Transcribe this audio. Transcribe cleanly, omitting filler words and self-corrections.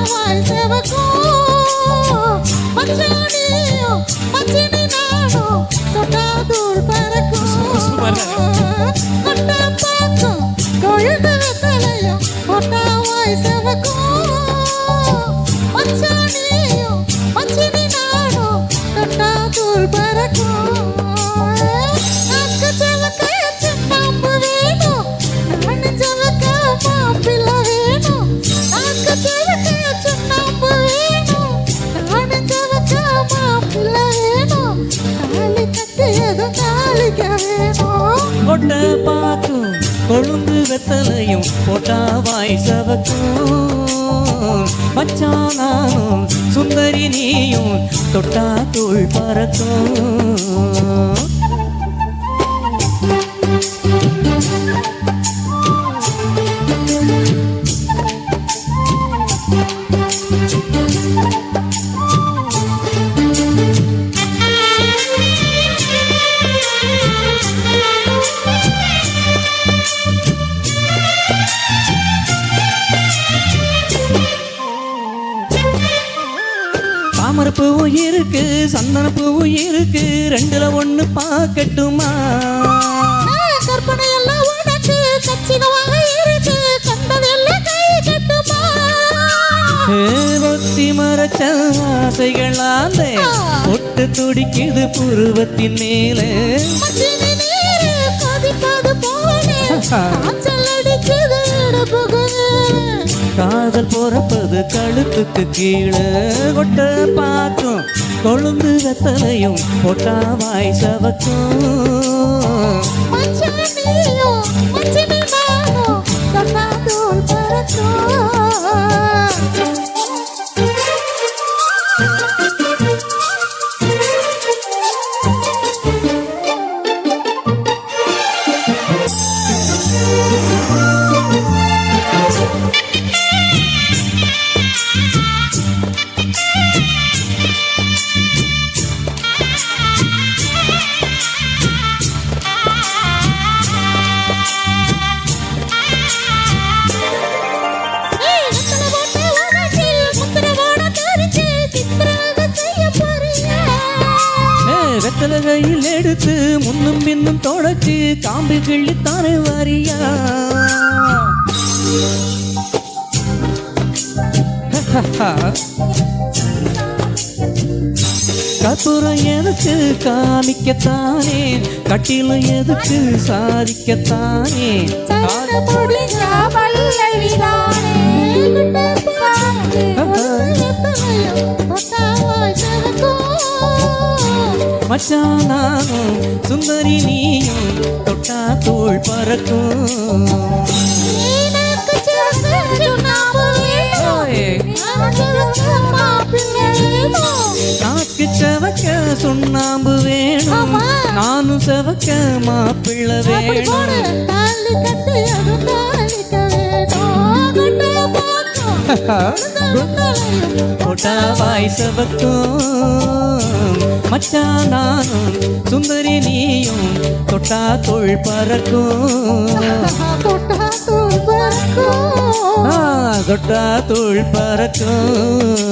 வாய் செவக்கும் மச்சானியும் மச்சினி நானும் தொட்டா தூள் பறக்கும் கொட்டா பாக்கும் கொழுந்து வெத்தலையும் கொட்டா வாய் செவக்கும் மச்சானியும் மச்சினி நானும் தொட்டா தூள் பறக்கும் நாக்கு செவக்க சின்னாம்பு வேணும் நானு செவக்க மாப்பிள்ளை வேணும் நாக்கு செவக்க சின்னாம்பு வேணும் நானு செவக்க மாப்பிள்ளை வேணும் தாலி கட்டியதும் தாலிக்க வேணும் கொட்ட பாக்கும் கொழுந்து வெத்தலையும் போட்டா வாய் சவக்கும் மச்சானானும் சுந்தரி நீயும் தொட்டா தூள் பறக்கும் தாமரப்பூவும் இருக்கு சந்தனப்பூவும் இருக்கு ரெண்டுல ஒண்ணு பார்க்கட்டுமா கற்பனை எல்லாம் உனக்கு கச்சிதமாக இருக்கு கண்டதெல்லாம் கை கட்டுமா ஒத்தி மறைச்ச ஆசைகளாலே ஒட்டு துடிக்குது புருவத்தின் மேலே மச்சினி நீரு கொதிப்பது போலே காய்ச்சல் அடிக்குது இடப்புகுது காதல் பொறப்பது கழுத்துக்கு கீழே கொட்ட பாக்கும் கொழுந்து வெத்தலையும் போட்டா வாய் சவக்கும் மச்சானியும் மச்சினி நானும் தொட்டா தூள் பறக்கும் வெத்தலை கையில் எடுத்து முன்னும் பின்னும் தொடச்சு காம்பு கிள்ளித்தானே வாரியா கற்பூரம் எதுக்கு காமிக்கத்தானே கட்டிலும் எதுக்கு சாதிக்கத்தானே மச்சானானும் சுந்தரி நீயும் தொட்டா தூள் பறக்கும் நாக்கு செவக்க சுண்ணாம்பு வேணும் நானும் செவக்க மாப்பிள்ளை வேணும் போட்டா வாய் சவக்கும் மச்சானானும் சுந்தரி நீயும் தொட்டா தூள் பறக்கும் தொட்டா தூள் பறக்கும்